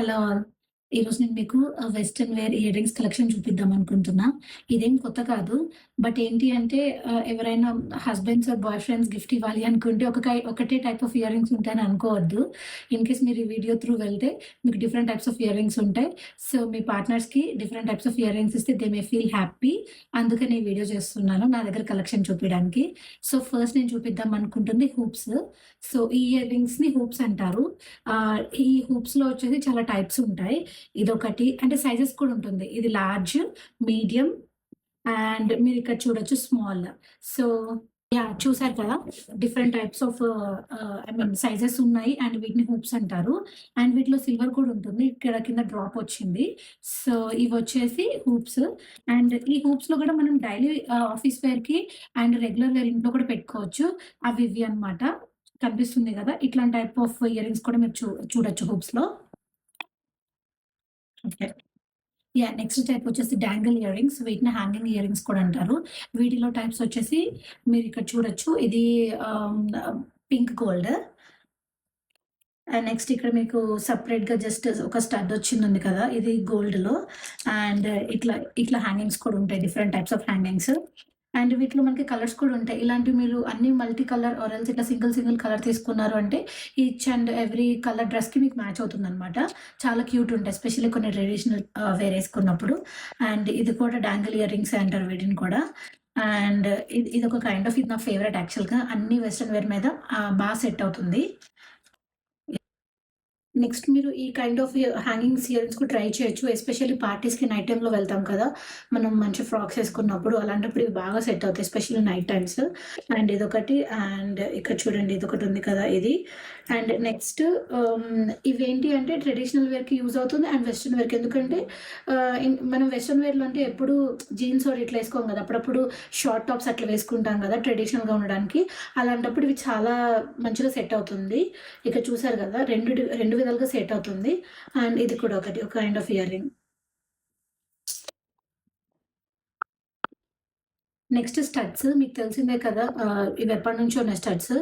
Hello all. ఈరోజు నేను మీకు western wear earrings collection చూపిద్దాం అనుకుంటున్నా. ఇదేం కొత్త కాదు. బట్ ఏంటి అంటే ఎవరైనా husbands or boyfriends gift ఇవ్వాలి అనుకుంటే ఒకటే టైప్ ఆఫ్ ఇయర్ రింగ్స్ ఉంటాయని అనుకోవద్దు. ఇన్ కేస్ మీరు ఈ వీడియో త్రూ వెళ్తే మీకు different types of earrings ఉంటాయి. సో మీ పార్ట్నర్స్‌కి different types of earrings ఇస్తే దే మే ఫీల్ హ్యాపీ. అందుకని ఈ వీడియో చేస్తున్నాను నా దగ్గర కలెక్షన్ చూపియడానికి. సో ఫస్ట్ నేను చూపిద్దాం అనుకుంటుంది హూప్స్. సో ఈ ఇయర్ రింగ్స్‌ని హూప్స్ అంటారు. ఈ హూప్స్‌లో వచ్చేసి చాలా టైప్స్ ఉంటాయి. ఇదొకటి అంటే సైజెస్ కూడా ఉంటుంది. ఇది లార్జ్, మీడియం అండ్ మీరిక్కడ చూడొచ్చు స్మాల్. So yeah! చూసారు కదా! Different types of I mean sizes ఉన్నాయి అండ్ వీటిని హూప్స్ అంటారు. అండ్ వీటిలో సిల్వర్ కూడా ఉంటుంది. ఇక్కడ కింద డ్రాప్ వచ్చింది. So ఇవొచ్చేసి hoops. అండ్ ఈ హూప్స్‌లో కూడా మనం డైలీ ఆఫీస్ వేర్‌కి అండ్ రెగ్యులర్ వేర్ ఇంట్లో కూడా పెట్టుకోవచ్చు. అవి ఇవి అన్నమాట. కనిపిస్తుంది కదా! ఇట్లాంటి టైప్ ఆఫ్ ఇయర్ రింగ్స్ కూడా మీరు చూడొచ్చు హూప్స్‌లో. ఓకే. యాహ్! నెక్స్ట్ టైప్ వచ్చేసి డాంగిల్ ఇయర్ రింగ్స్. వీటిని హ్యాంగింగ్ ఇయర్ రింగ్స్ కూడా అంటారు. వీటిలో టైప్స్ వచ్చేసి మీరిక్కడ చూడొచ్చు. ఇది పింక్ గోల్డ్. అండ్ నెక్స్ట్ ఇక్కడ మీకు సెపరేట్‌గా జస్ట్ ఒక స్టడ్ వచ్చిందుంది కదా! ఇది గోల్డ్‌లో. అండ్ ఇట్లా హ్యాంగింగ్స్ కూడా ఉంటాయి. Different types of hangings. And వీటిలో మనకి కలర్స్ కూడా ఉంటాయి. ఇలాంటివి మీరు అన్ని మల్టీ కలర్ ఆర్ ఎల్స్ ఇట్లా సింగిల్ కలర్ తీసుకున్నారు అంటే ఈచ్ అండ్ ఎవ్రీ కలర్ డ్రెస్‌కి మీకు మ్యాచ్ అవుతుందనమాట. చాలా క్యూట్ ఉంటాయి. ఎస్పెషల్లీ కొన్ని ట్రెడిషనల్ వేర్ ఏసుకున్నప్పుడు. అండ్ ఇది కూడా డాంగిల్ ఇయర్ రింగ్సే అంటారు వీటిని కూడా. అండ్ ఇదొక కైండ్ ఆఫ్ ఇది నా ఫేవరెట్ యాక్చువల్‌గా. అన్ని వెస్టర్న్ వేర్ మీద సెట్ అవుతుంది. నెక్స్ట్ మీరు ఈ కైండ్ ఆఫ్ హ్యాంగింగ్స్ ఇయరింగ్స్ కూడా ట్రై చేయొచ్చు. ఎస్పెషల్లీ పార్టీస్‌కి నైట్ టైమ్‌లో వెళ్తాం కదా! మనం మంచి ఫ్రాక్స్ ఏసుకున్నప్పుడు అలాంటప్పుడు ఇవి బాగా సెట్ అవుతాయి. Especially night times. అండ్ ఇదొకటి అండ్ ఇక్కడ చూడండి ఇదొకటి ఉంది కదా! ఇది. అండ్ నెక్స్ట్ ఇవేంటి అంటే ట్రెడిషనల్ వేర్‌కి యూజ్ అవుతుంది అండ్ వెస్టర్న్ వేర్‌కి. ఎందుకంటే మనం వెస్టర్న్ వేర్‌లో అంటే ఎప్పుడు జీన్స్ ఒకటి ఇట్లా ఏసుకోం కదా! అప్పుడప్పుడు షార్ట్ టాప్స్ అట్లా వేసుకుంటాం కదా! ట్రెడిషనల్‌గా ఉండడానికి. అలాంటప్పుడు ఇవి చాలా మంచిగా సెట్ అవుతుంది. ఇక్కడ చూసారు కదా! 2 విధాలుగా సెట్ అవుతుంది. అండ్ ఇది కూడా ఒక kind of ear ring. Next studs మీకు తెలిసిందే కదా! ఇవి ఎప్పటినుంచో ఉన్నాయి స్టడ్స్.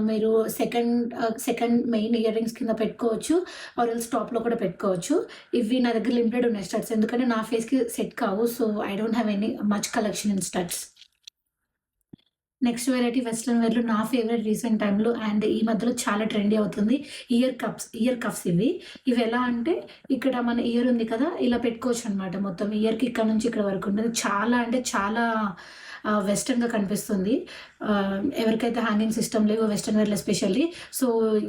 మీరు సెకండ్ మెయిన్ ఇయర్ రింగ్స్ కింద పెట్టుకోవచ్చు. ఆర్ ఎల్స్ టాప్‌లో కూడా పెట్టుకోవచ్చు. ఇవి నా దగ్గర లిమిటెడ్ ఉన్నాయి స్టడ్స్. ఎందుకంటే నా ఫేస్‌కి సెట్ కావు. So, I don't have any much collection in studs. Next variety western వేర్‌లో నా ఫేవరెట్ రీసెంట్ టైమ్‌లో అండ్ ఈ మధ్యలో చాలా ట్రెండీ అవుతుంది. ఇయర్ కఫ్స్ ఇవి. ఇవెలా అంటే ఇక్కడ మన ఇయర్ ఉంది కదా! ఇలా పెట్టుకోవచ్చనమాట మొత్తం. ఇయర్‌కి ఇక్కడ నుంచి ఇక్కడ వరకు ఉంటది. చాలా అంటే చాలా వెస్టర్న్‌గా కనిపిస్తుంది. ఎవరికైతే హ్యాంగింగ్ సిస్టమ్ లేవో వెస్టర్న్ వేర్‌లో especially. So,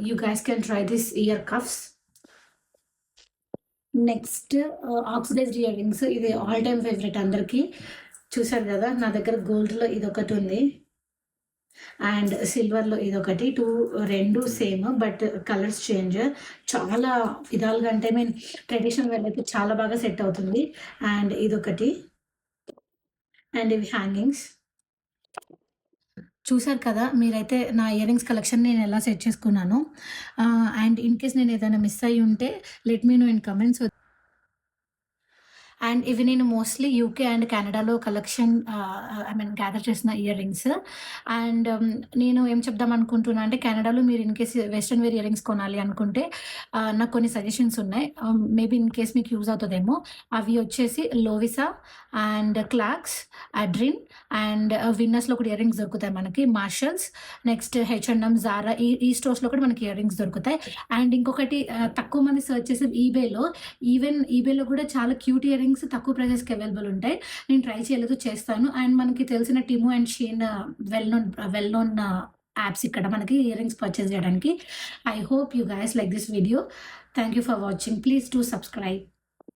you guys can try this ear cuffs. Next oxidised earrings. ఇది ఆల్ టైమ్ ఫేవరెట్ అందరికి. చూసారు గదా! నా దగ్గర గోల్డ్‌లో ఇదొకటుంది. అండ్ సిల్వర్‌లో ఇదొకటి. 2 సేమ్ బట్ కలర్స్ చేంజ్. చాలా విధాలుగా అంటే ఐ మీన్ ట్రెడిషనల్ వేర్ అయితే చాలా బాగా సెట్ అవుతుంది. అండ్ ఇదొకటి. అండ్ ఇవి హ్యాంగింగ్స్. చూసారు కదా! మీరైతే నా ఇయర్ రింగ్స్ కలెక్షన్ నేనెలా సెట్ చేసుకున్నానో. అండ్ ఇన్ కేస్ నేనేదైనా మిస్ అయ్యుంటే let me know in comments. And ఇవి నేను మోస్ట్‌లీ యూకే అండ్ కెనడాలో కలెక్షన్ ఐ మీన్ గ్యాదర్ చేసిన ఇయర్ రింగ్స్. అండ్ నేను ఏం చెప్దాం అనుకుంటున్నా అంటే కెనడాలో మీరు in case western wear earrings కొనాలి అనుకుంటే నాకు కొన్ని సజెషన్స్ ఉన్నాయి. మేబీ ఇన్ కేస్ మీకు యూజ్ అవుతదేమో. అవి వచ్చేసి లోవిసా అండ్ క్లాక్స్, అడ్రిన్ అండ్ విన్నర్స్‌లో కూడా ఇయర్ రింగ్స్ దొరుకుతాయి మనకి. మార్షల్స్, నెక్స్ట్ హెచ్&ఎం, జారా ఈ స్టోర్స్‌లో కూడా మనకి ఇయర్ రింగ్స్ దొరుకుతాయి. అండ్ ఇంకొకటి తక్కువ మంది సెర్చ్ చేసేది ఈబేలో కూడా చాలా క్యూట్ ఇయర్ రింగ్స్ తక్కువ ప్రైజెస్‌కి అవైలబుల్ ఉంటాయి. నేను ట్రై చేయలేదు, చేస్తాను. అండ్ మనకి తెలిసిన Temu and Shein well known apps ఇక్కడ మనకి ఇయర్ రింగ్స్ పర్చేస్ చేయడానికి. I hope you guys like this video. Thank you for watching. Please do subscribe.